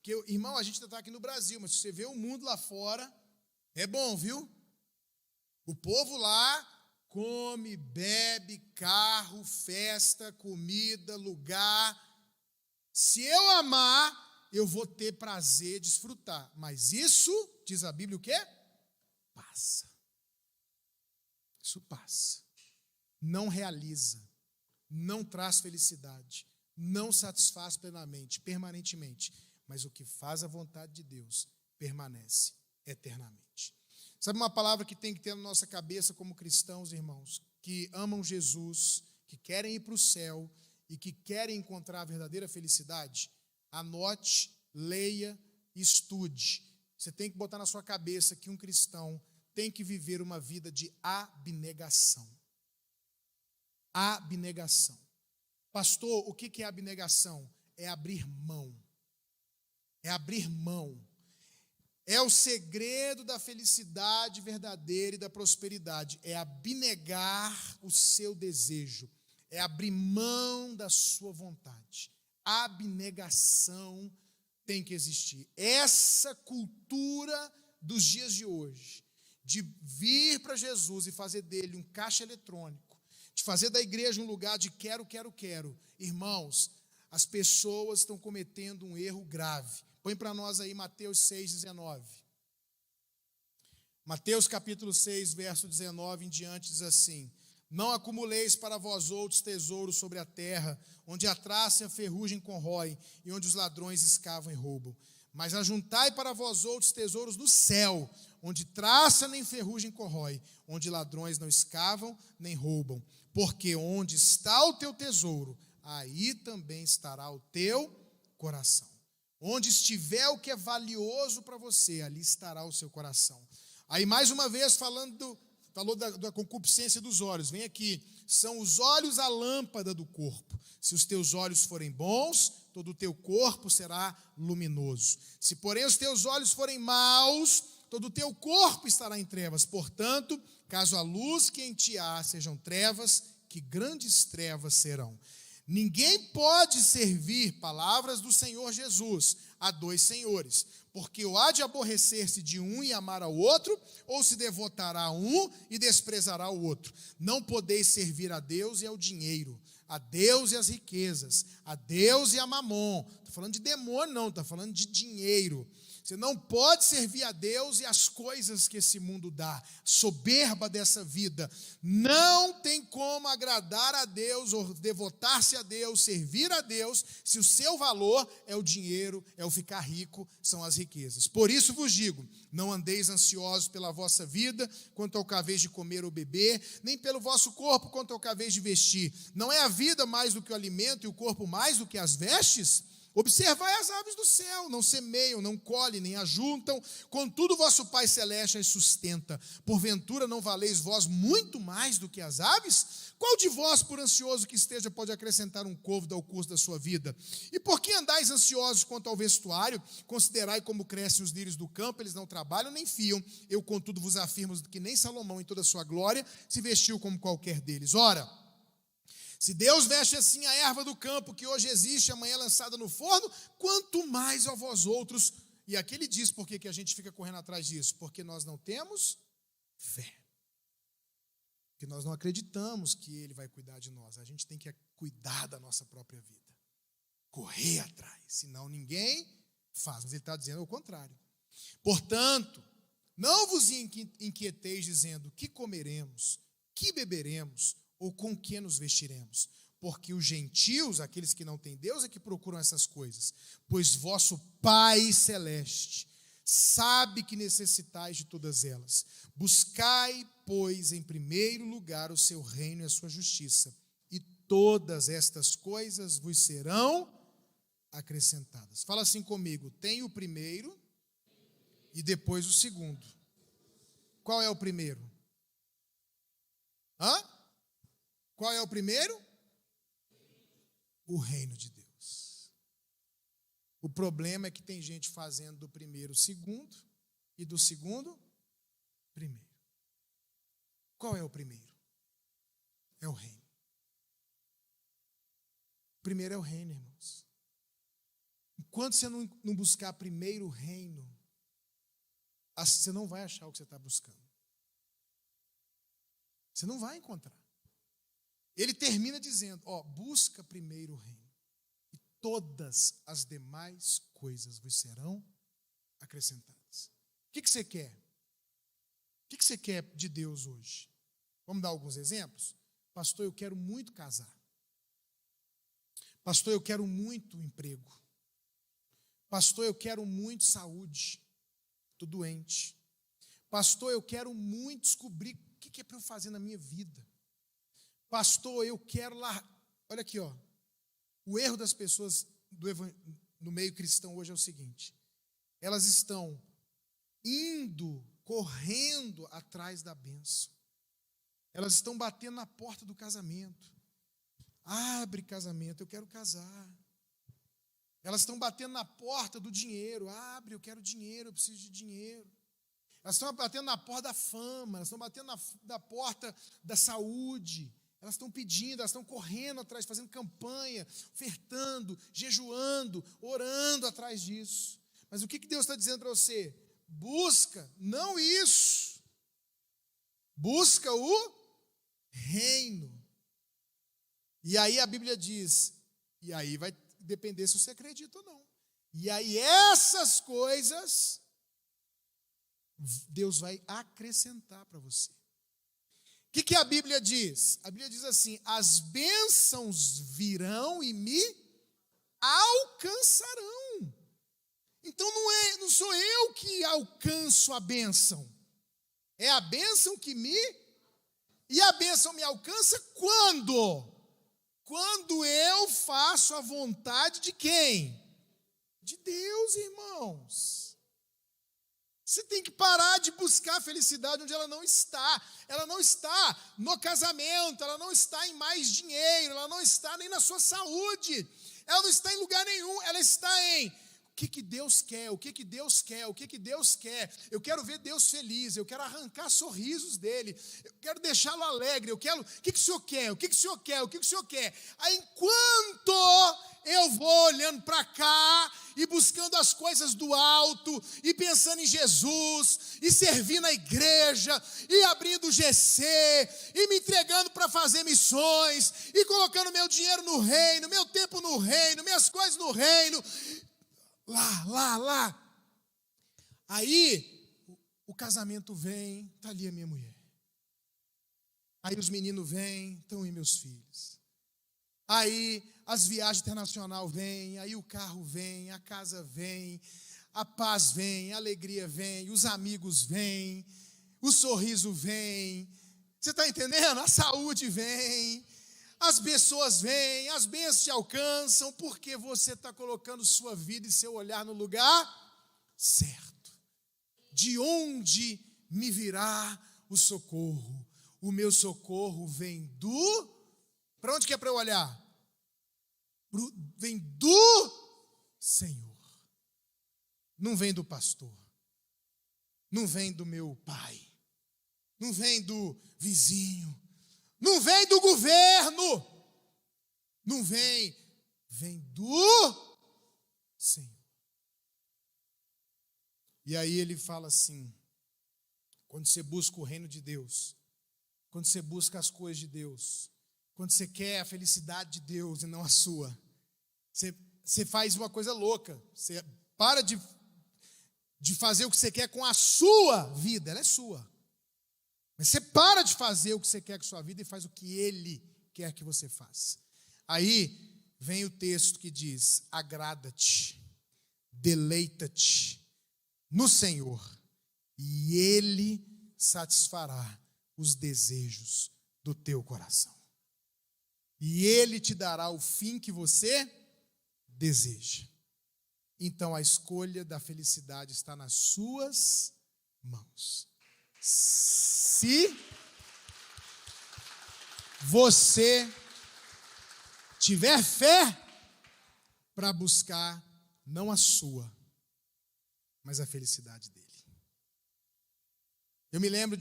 que irmão, a gente está aqui no Brasil, mas se você vê o mundo lá fora, é bom, viu? O povo lá come, bebe, carro, festa, comida, lugar. Se eu amar, eu vou ter prazer, desfrutar. Mas isso, diz a Bíblia, o quê? Passa. Isso passa. Não realiza, não traz felicidade, não satisfaz plenamente, permanentemente. Mas o que faz a vontade de Deus permanece eternamente. Sabe uma palavra que tem que ter na nossa cabeça como cristãos, irmãos, que amam Jesus, que querem ir para o céu e que querem encontrar a verdadeira felicidade? Anote, leia e estude. Você tem que botar na sua cabeça que um cristão tem que viver uma vida de abnegação. Abnegação. Pastor, o que é abnegação? É abrir mão. É abrir mão. É o segredo da felicidade verdadeira e da prosperidade. É abnegar o seu desejo. É abrir mão da sua vontade. Abnegação tem que existir. Essa cultura dos dias de hoje, de vir para Jesus e fazer dele um caixa eletrônico, de fazer da igreja um lugar de quero, quero, quero. Irmãos, as pessoas estão cometendo um erro grave. Põe para nós aí Mateus 6,19. Mateus capítulo 6, verso 19 em diante diz assim: não acumuleis para vós outros tesouros sobre a terra, onde a traça e a ferrugem corroem, e onde os ladrões escavam e roubam. Mas ajuntai para vós outros tesouros no céu, onde traça nem ferrugem corrói, onde ladrões não escavam nem roubam. Porque onde está o teu tesouro, aí também estará o teu coração. Onde estiver o que é valioso para você, ali estará o seu coração. Aí mais uma vez falou da concupiscência dos olhos. Vem aqui, são os olhos a lâmpada do corpo. Se os teus olhos forem bons, todo o teu corpo será luminoso. Se porém os teus olhos forem maus, todo o teu corpo estará em trevas. Portanto, caso a luz que em ti há sejam trevas, que grandes trevas serão. Ninguém pode servir, palavras do Senhor Jesus, a dois senhores, porque ou há de aborrecer-se de um e amar ao outro, ou se devotará a um e desprezará o outro. Não podeis servir a Deus e ao dinheiro, a Deus e às riquezas, a Deus e a mamon. Não estou falando de demônio, não, estou falando de dinheiro. Você não pode servir a Deus e as coisas que esse mundo dá, soberba dessa vida. Não tem como agradar a Deus ou devotar-se a Deus, servir a Deus, se o seu valor é o dinheiro, é o ficar rico, são as riquezas. Por isso vos digo, não andeis ansiosos pela vossa vida, quanto ao que haveis de comer ou beber, nem pelo vosso corpo, quanto ao que haveis de vestir. Não é a vida mais do que o alimento e o corpo mais do que as vestes? Observai as aves do céu, não semeiam, não colhem, nem ajuntam, contudo vosso Pai Celeste as sustenta. Porventura não valeis vós muito mais do que as aves? Qual de vós, por ansioso que esteja, pode acrescentar um côvado ao curso da sua vida? E por que andais ansiosos quanto ao vestuário? Considerai como crescem os lírios do campo, eles não trabalham nem fiam. Eu, contudo, vos afirmo que nem Salomão, em toda a sua glória, se vestiu como qualquer deles. Ora, se Deus veste assim a erva do campo, que hoje existe, amanhã é lançada no forno, quanto mais a vós outros. E aqui ele diz por que a gente fica correndo atrás disso. Porque nós não temos fé. Porque nós não acreditamos que ele vai cuidar de nós. A gente tem que cuidar da nossa própria vida. Correr atrás, senão ninguém faz. Mas ele está dizendo o contrário. Portanto, não vos inquieteis dizendo: que comeremos, que beberemos, ou com que nos vestiremos? porque os gentios, aqueles que não têm Deus, é que procuram essas coisas. Pois vosso Pai Celeste sabe que necessitais de todas elas. Buscai, pois, em primeiro lugar o seu reino e a sua justiça, e todas estas coisas vos serão acrescentadas. Fala assim comigo: tem o primeiro e depois o segundo. Qual é o primeiro? Qual é o primeiro? O reino de Deus. O problema é que tem gente fazendo do primeiro o segundo e do segundo primeiro. Qual é o primeiro? É o reino. O primeiro é o reino, irmãos. Enquanto você não buscar primeiro o reino, você não vai achar o que você está buscando. Você não vai encontrar. Ele termina dizendo, busca primeiro o reino, e todas as demais coisas vos serão acrescentadas. O que você quer? O que você quer de Deus hoje? Vamos dar alguns exemplos? Pastor, eu quero muito casar. Pastor, eu quero muito emprego. Pastor, eu quero muito saúde. Estou doente. Pastor, eu quero muito descobrir o que é para eu fazer na minha vida. Pastor, eu quero lá. Olha aqui, o erro das pessoas no meio cristão hoje é o seguinte: elas estão correndo atrás da bênção. Elas estão batendo na porta do casamento. Abre casamento, eu quero casar. Elas estão batendo na porta do dinheiro. Abre, eu quero dinheiro, eu preciso de dinheiro. Elas estão batendo na porta da fama, elas estão batendo na porta da saúde. Elas estão pedindo, elas estão correndo atrás, fazendo campanha, ofertando, jejuando, orando atrás disso. Mas o que Deus está dizendo para você? Busca, não isso. Busca o reino. E aí a Bíblia diz, e aí vai depender se você acredita ou não. E aí essas coisas Deus vai acrescentar para você. O que a Bíblia diz? A Bíblia diz assim: as bênçãos virão e me alcançarão. Então não sou eu que alcanço a bênção. É a bênção que E a bênção me alcança quando? Quando eu faço a vontade de quem? De Deus, irmãos. Você tem que parar de buscar a felicidade onde ela não está. Ela não está no casamento, ela não está em mais dinheiro, ela não está nem na sua saúde. Ela não está em lugar nenhum, ela está em o que Deus quer, o que Deus quer, o que Deus quer. Eu quero ver Deus feliz, eu quero arrancar sorrisos dele, eu quero deixá-lo alegre, o que o Senhor quer, o que o Senhor quer, o que o Senhor quer. Aí enquanto eu vou olhando para cá e buscando as coisas do alto, e pensando em Jesus, e servindo a igreja, e abrindo o GC, e me entregando para fazer missões, e colocando meu dinheiro no reino, meu tempo no reino, minhas coisas no reino, lá. Aí, o casamento vem, está ali a minha mulher. Aí os meninos vêm, estão aí meus filhos. Aí as viagens internacionais vêm, aí o carro vem, a casa vem, a paz vem, a alegria vem, os amigos vêm, o sorriso vem. Você está entendendo? A saúde vem, as pessoas vêm, as bênçãos te alcançam, porque você está colocando sua vida e seu olhar no lugar certo. De onde me virá o socorro? O meu socorro vem do... Para onde que é para eu olhar? Vem do Senhor. Não vem do pastor. Não vem do meu pai. Não vem do vizinho. Não vem do governo. Não vem. Vem do Senhor. E aí ele fala assim: quando você busca o reino de Deus, quando você busca as coisas de Deus, quando você quer a felicidade de Deus e não a sua, você faz uma coisa louca. Você para de fazer o que você quer com a sua vida, ela é sua. Mas você para de fazer o que você quer com a sua vida e faz o que Ele quer que você faça. Aí vem o texto que diz: agrada-te, deleita-te no Senhor, e Ele satisfará os desejos do teu coração. E Ele te dará o fim que você deseja. Então a escolha da felicidade está nas suas mãos. Se você tiver fé para buscar não a sua, mas a felicidade dele. Eu me lembro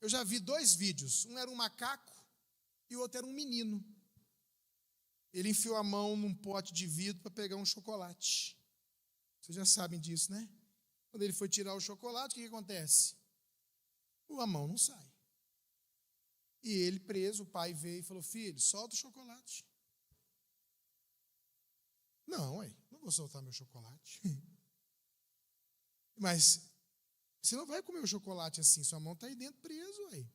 eu já vi 2 vídeos, um era um macaco e o outro era um menino. Ele enfiou a mão num pote de vidro para pegar um chocolate. Vocês já sabem disso, né? Quando ele foi tirar o chocolate, o que acontece? A mão não sai. E ele preso, o pai veio e falou: filho, solta o chocolate. Não vou soltar meu chocolate. Mas você não vai comer o chocolate assim, sua mão está aí dentro preso, aí.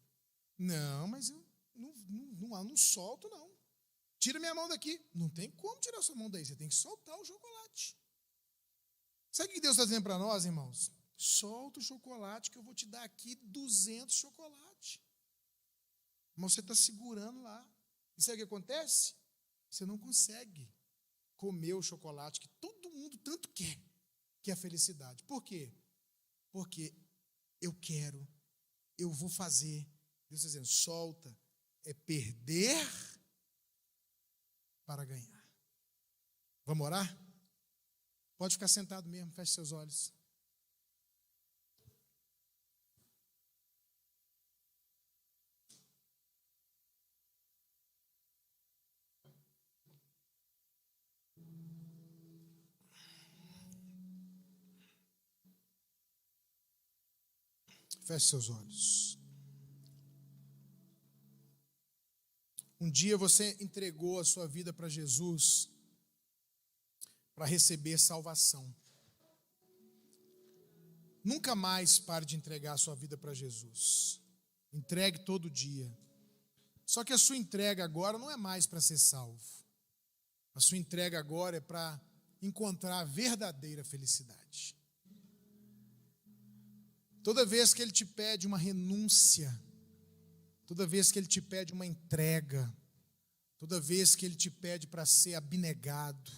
Não, mas eu não solto, não. Tira minha mão daqui. Não tem como tirar sua mão daí, você tem que soltar o chocolate. Sabe o que Deus está dizendo para nós, irmãos? Solta o chocolate que eu vou te dar aqui 200 chocolates. Mas você está segurando lá. E sabe o que acontece? Você não consegue comer o chocolate que todo mundo tanto quer, que é a felicidade. Por quê? Porque eu quero, eu vou fazer. Deus está dizendo: solta, é perder para ganhar. Vamos orar? Pode ficar sentado mesmo, feche seus olhos. Feche seus olhos. Um dia você entregou a sua vida para Jesus para receber salvação. Nunca mais pare de entregar a sua vida para Jesus. Entregue todo dia. Só que a sua entrega agora não é mais para ser salvo. A sua entrega agora é para encontrar a verdadeira felicidade. Toda vez que Ele te pede uma renúncia, toda vez que Ele te pede uma entrega, toda vez que Ele te pede para ser abnegado,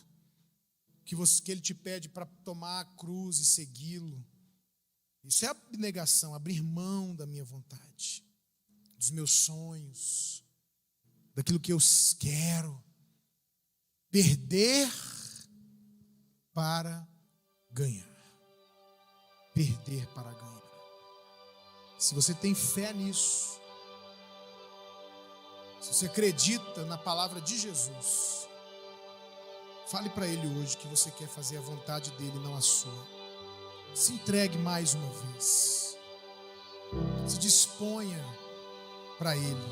que Ele te pede para tomar a cruz e segui-lo, isso é abnegação, abrir mão da minha vontade, dos meus sonhos, daquilo que eu quero, perder para ganhar. Perder para ganhar. Se você tem fé nisso, se você acredita na palavra de Jesus, fale para Ele hoje que você quer fazer a vontade dEle, não a sua. Se entregue mais uma vez. Se disponha para Ele,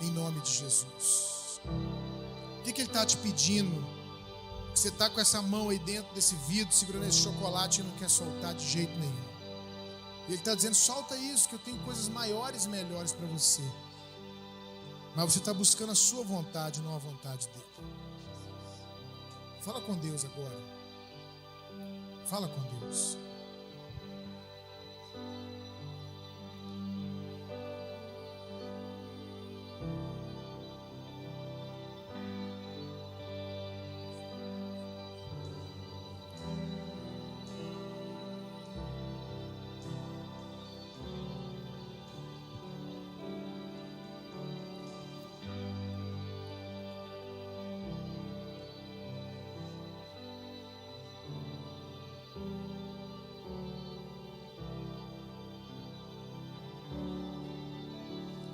em nome de Jesus. O que Ele está te pedindo? Que você está com essa mão aí dentro desse vidro, segurando esse chocolate e não quer soltar de jeito nenhum. E Ele está dizendo: solta isso, que eu tenho coisas maiores e melhores para você. Mas você está buscando a sua vontade, não a vontade dEle. Fala com Deus agora. Fala com Deus.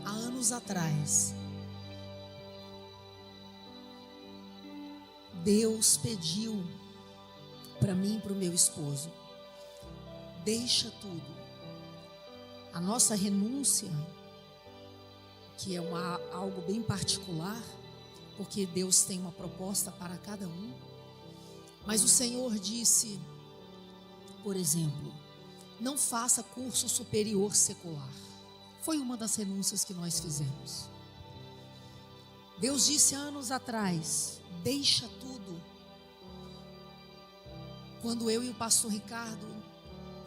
Anos atrás, Deus pediu para mim e para o meu esposo: deixa tudo. A nossa renúncia, que é algo bem particular, porque Deus tem uma proposta para cada um, mas o Senhor disse, por exemplo, não faça curso superior secular. Foi uma das renúncias que nós fizemos. Deus disse há anos atrás: deixa tudo. Quando eu e o pastor Ricardo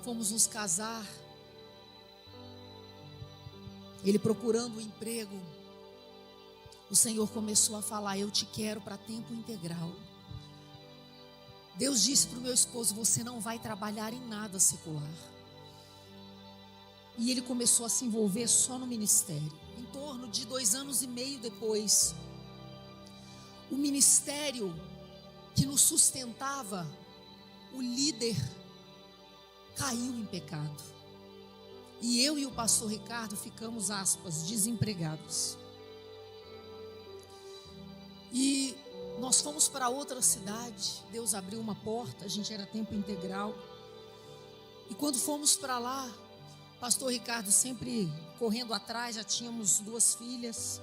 fomos nos casar, ele procurando um emprego, o Senhor começou a falar: eu te quero para tempo integral. Deus disse para o meu esposo: você não vai trabalhar em nada secular. E ele começou a se envolver só no ministério. Em torno de 2 anos e meio depois, o ministério que nos sustentava, o líder caiu em pecado. E eu e o pastor Ricardo ficamos, aspas, desempregados. E nós fomos para outra cidade. Deus abriu uma porta, a gente era tempo integral. E quando fomos para lá, pastor Ricardo sempre correndo atrás, já tínhamos 2 filhas.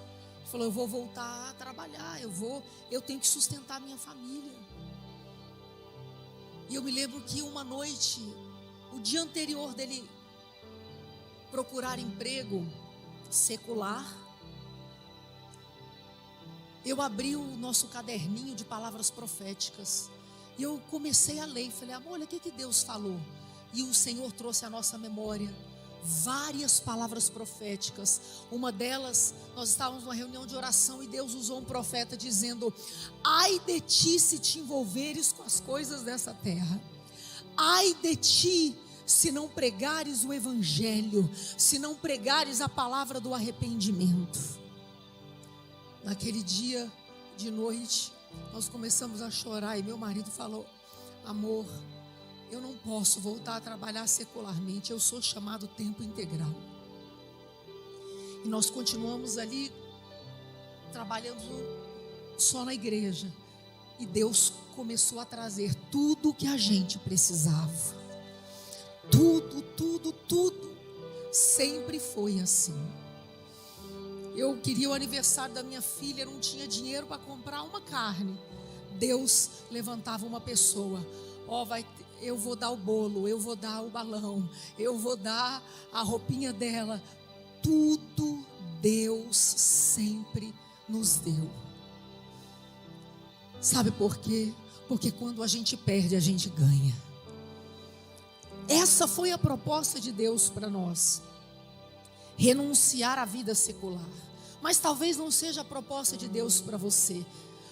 Falou: eu vou voltar a trabalhar, eu tenho que sustentar minha família. E eu me lembro que uma noite, o dia anterior dele procurar emprego secular, eu abri o nosso caderninho de palavras proféticas e eu comecei a ler. Falei: amor, olha o que Deus falou. E o Senhor trouxe à nossa memória várias palavras proféticas. Uma delas, nós estávamos numa reunião de oração e Deus usou um profeta dizendo: ai de ti se te envolveres com as coisas dessa terra. Ai de ti se não pregares o evangelho, se não pregares a palavra do arrependimento. Naquele dia de noite, nós começamos a chorar e meu marido falou: amor, eu não posso voltar a trabalhar secularmente, eu sou chamado tempo integral. E nós continuamos ali trabalhando só na igreja. E Deus começou a trazer tudo o que a gente precisava. Tudo. Sempre foi assim. Eu queria o aniversário da minha filha, não tinha dinheiro para comprar uma carne. Deus levantava uma pessoa: eu vou dar o bolo, eu vou dar o balão, eu vou dar a roupinha dela. Tudo Deus sempre nos deu. Sabe por quê? Porque quando a gente perde, a gente ganha. Essa foi a proposta de Deus para nós: renunciar à vida secular. Mas talvez não seja a proposta de Deus para você.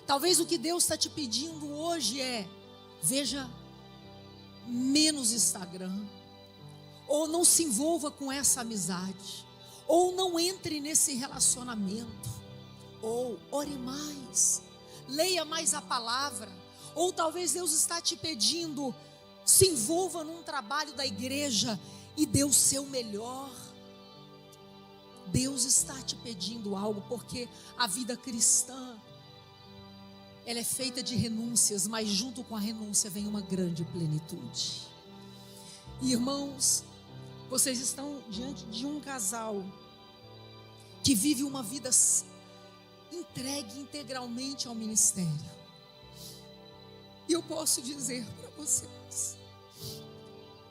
Talvez o que Deus está te pedindo hoje é: veja menos Instagram, ou não se envolva com essa amizade, ou não entre nesse relacionamento, ou ore mais, leia mais a palavra. Ou talvez Deus está te pedindo: se envolva num trabalho da igreja e dê o seu melhor. Deus está te pedindo algo, porque a vida cristã, ela é feita de renúncias, mas junto com a renúncia vem uma grande plenitude. Irmãos, vocês estão diante de um casal que vive uma vida entregue integralmente ao ministério. E eu posso dizer para vocês,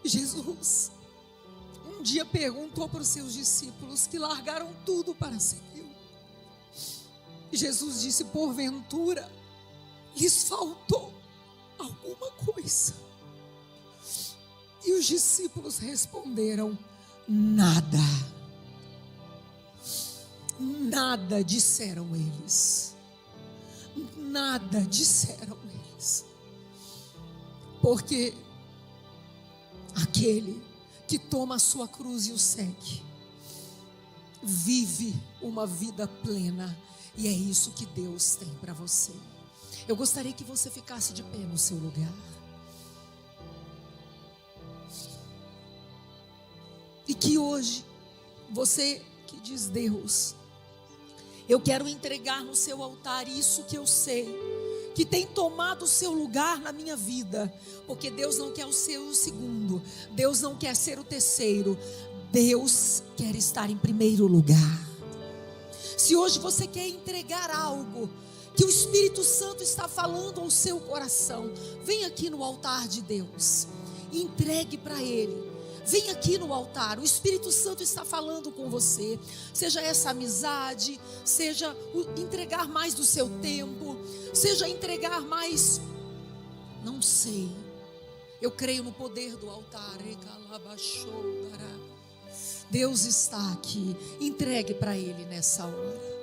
Jesus um dia perguntou para os seus discípulos que largaram tudo para segui-lo. Jesus disse: porventura lhes faltou alguma coisa? E os discípulos responderam: nada. Nada, disseram eles. Nada, disseram eles. Porque aquele que toma a sua cruz e o segue, vive uma vida plena. E é isso que Deus tem para você. Eu gostaria que você ficasse de pé no seu lugar. E que hoje, você que diz: Deus, eu quero entregar no seu altar isso que eu sei que tem tomado o seu lugar na minha vida, porque Deus não quer ser o segundo, Deus não quer ser o terceiro, Deus quer estar em primeiro lugar. Se hoje você quer entregar algo que o Espírito Santo está falando ao seu coração, vem aqui no altar de Deus e entregue para Ele. Vem aqui no altar, o Espírito Santo está falando com você. Seja essa amizade, seja entregar mais do seu tempo, seja entregar mais, não sei. Eu creio no poder do altar. Deus está aqui, entregue para Ele nessa hora.